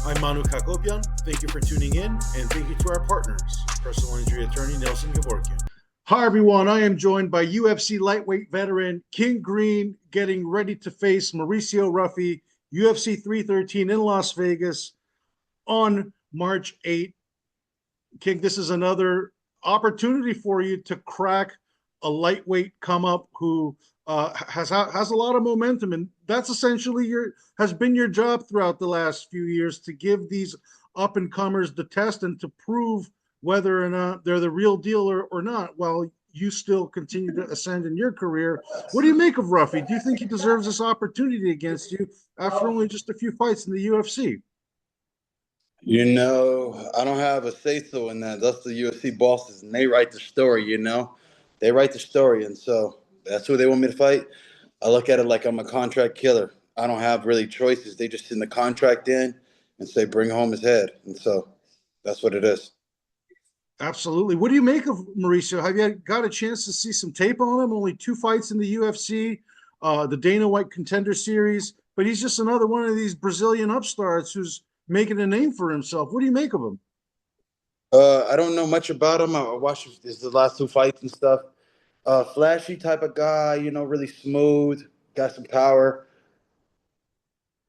I'm Manouk Akopyan. Thank you for tuning in, and thank you to our partners, personal injury attorney Nelson Gevorkyan. Hi, everyone. I am joined by UFC lightweight veteran King Green, getting ready to face Mauricio Ruffy, UFC 313 in Las Vegas on March 8th. King, this is another opportunity for you to crack a lightweight come up who has a lot of momentum, and that's essentially has been your job throughout the last few years, to give these up and comers the test and to prove whether or not they're the real deal or not, while you still continue to ascend in your career. What do you make of Ruffy? Do you think he deserves this opportunity against you after only just a few fights in the UFC? I don't have a say-so in that. That's the UFC bosses, and they write the story, They write the story, and so that's who they want me to fight. I look at it like I'm a contract killer. I don't have really choices. They just send the contract in and say, bring home his head. And so that's what it is. Absolutely. What do you make of Mauricio? Have you got a chance to see some tape on him? Only 2 fights in the UFC, the Dana White Contender Series, but he's just another one of these Brazilian upstarts who's making a name for himself. What do you make of him? I don't know much about him. I watched the last 2 fights and stuff. Flashy type of guy, really smooth, got some power.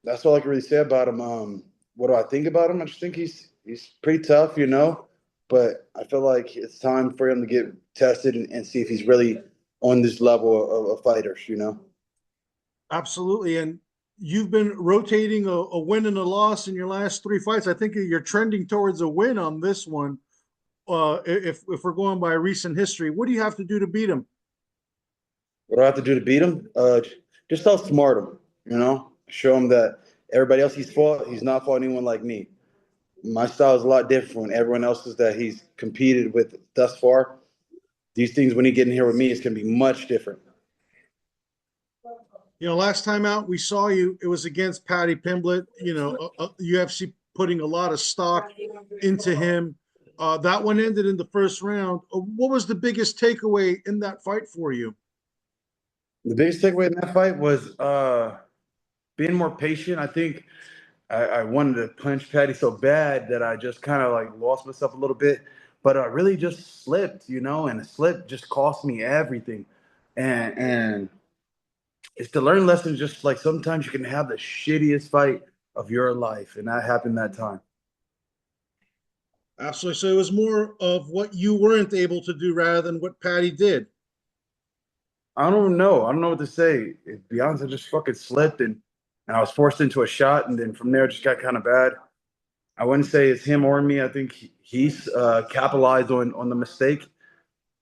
That's all I can really say about him. What do I think about him? I just think he's pretty tough, but I feel like it's time for him to get tested and see if he's really on this level of fighters. Absolutely. And you've been rotating a win and a loss in your last 3 fights. I think you're trending towards a win on this one. If we're going by recent history, what do you have to do to beat him? What do I have to do to beat him? Just outsmart him, show him that everybody else he's not fought anyone like me. My style is a lot different from everyone else's that he's competed with thus far. These things, when he get in here with me, it's going to be much different. Last time out we saw you, it was against Paddy Pimblett. UFC putting a lot of stock into him. That one ended in the first round. What was the biggest takeaway in that fight for you? The biggest takeaway in that fight was being more patient. I think I wanted to punch Paddy so bad that I just kind of like lost myself a little bit, but I really just slipped, and the slip just cost me everything. And it's the learn lesson. Just like sometimes you can have the shittiest fight of your life, and that happened that time. Absolutely. So it was more of what you weren't able to do rather than what Paddy did. I don't know. I don't know what to say. To be honest, I just fucking slipped and I was forced into a shot, and then from there it just got kind of bad. I wouldn't say it's him or me. I think he's capitalized on the mistake,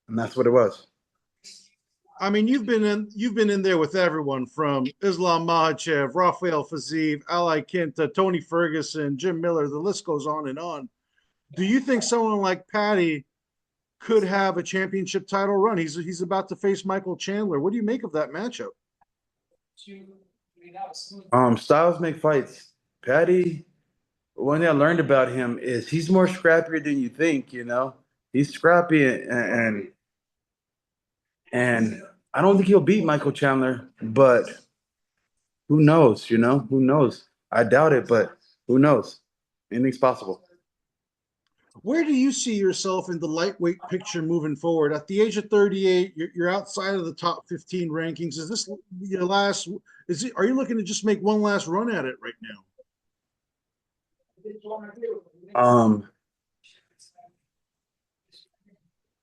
and that's what it was. I mean, you've been in there with everyone from Islam Makhachev, Rafael Fiziev, Ali Quinta, Tony Ferguson, Jim Miller. The list goes on and on. Do you think someone like Paddy could have a championship title run? He's about to face Michael Chandler. What do you make of that matchup? Styles make fights. Paddy, one thing I learned about him is he's more scrappier than you think. He's scrappy, and I don't think he'll beat Michael Chandler, but who knows? Who knows? I doubt it, but who knows? Anything's possible. Where do you see yourself in the lightweight picture moving forward? At the age of 38, you're outside of the top 15 rankings. Is this your last? Are you looking to just make one last run at it right now?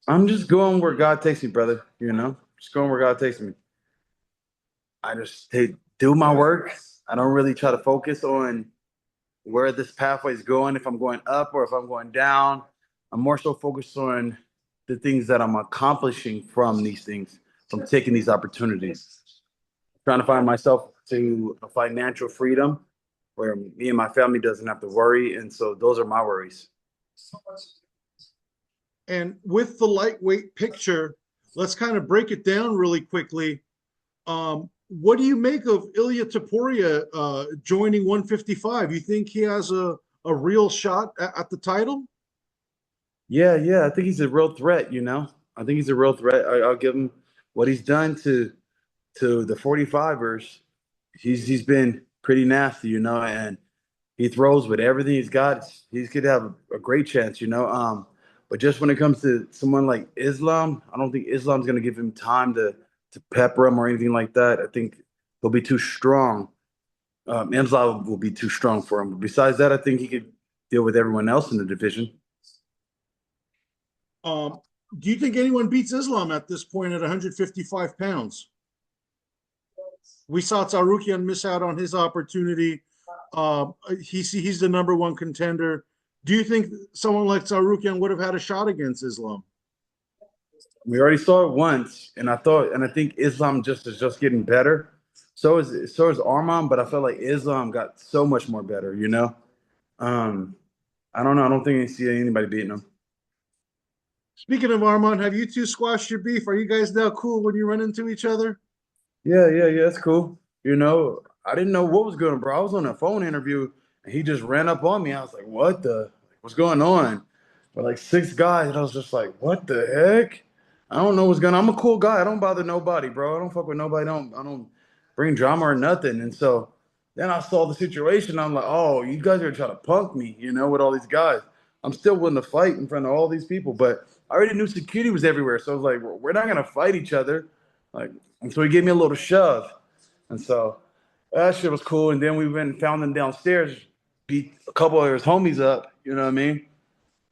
I'm just going where God takes me, brother. Just going where God takes me. I just do my work. I don't really try to focus on where this pathway is going, if I'm going up or if I'm going down. I'm more so focused on the things that I'm accomplishing from these things, from taking these opportunities. Trying to find myself to a financial freedom where me and my family doesn't have to worry. And so those are my worries. And with the lightweight picture, let's kind of break it down really quickly. What do you make of Ilia Topuria joining 155? You think he has a real shot at the title? Yeah. I think he's a real threat, I think he's a real threat. I'll give him what he's done to the 45ers. He's been pretty nasty, and He throws with everything he's got. He's could have a great chance, But just when it comes to someone like Islam, I don't think Islam's going to give him time to pepper him or anything like that. I think he'll be too strong. Islam will be too strong for him. But besides that, I think he could deal with everyone else in the division. Um, do you think anyone beats Islam at this point at 155 pounds? We saw Tsarukyan miss out on his opportunity. He's the number one contender. Do you think someone like Tsarukyan would have had a shot against Islam? We already saw it once, and I think Islam is just getting better. So is Arman, but I felt like Islam got so much more better. Um, I don't know. I don't think I see anybody beating him. Speaking of Armand, have you two squashed your beef? Are you guys now cool when you run into each other? Yeah. It's cool. I didn't know what was going on, bro. I was on a phone interview and he just ran up on me. I was like, what's going on? But like six guys, and I was just like, what the heck? I don't know what's going on. I'm a cool guy. I don't bother nobody, bro. I don't fuck with nobody. I don't bring drama or nothing. And so then I saw the situation. I'm like, oh, you guys are trying to punk me, with all these guys. I'm still willing to fight in front of all these people, but I already knew security was everywhere. So I was like, we're not gonna fight each other. Like, and so he gave me a little shove. And so that shit was cool. And then we went and found them downstairs, beat a couple of his homies up, you know what I mean?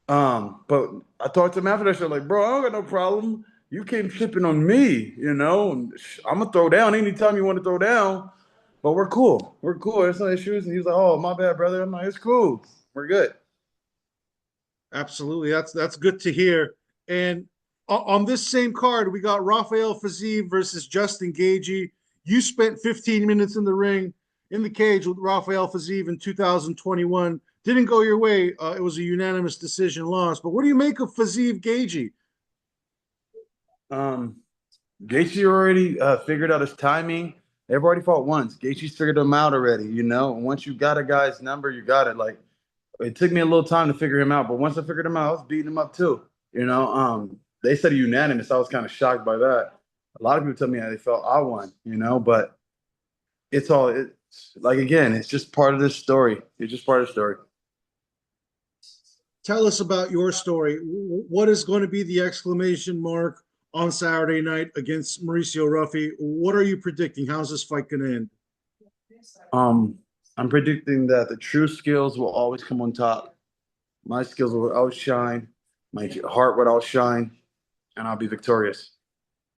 But I talked to him after that shit, like, bro, I don't got no problem. You came tripping on me, and I'm gonna throw down anytime you want to throw down. But we're cool. We're cool. There's no issues. And he was like, oh, my bad, brother. I'm like, it's cool. We're good. Absolutely. That's good to hear. And on this same card, we got Rafael Fiziev versus Justin Gaethje. You spent 15 minutes in the ring, in the cage with Rafael Fiziev in 2021. Didn't go your way. It was a unanimous decision loss. But what do you make of Fiziev Gaethje? Um, Gaethje already figured out his timing. They've already fought once. Gaethje's figured them out already, And once you got a guy's number, you got it. Like, it took me a little time to figure him out, but once I figured him out, I was beating him up too. They said unanimous. I was kind of shocked by that. A lot of people tell me how they felt I won, but it's like, again, it's just part of this story. It's just part of the story. Tell us about your story. What is going to be the exclamation mark on Saturday night against Mauricio Ruffy? What are you predicting? How's this fight going to end? Um, I'm predicting that the true skills will always come on top. My skills will outshine, my heart will outshine, and I'll be victorious.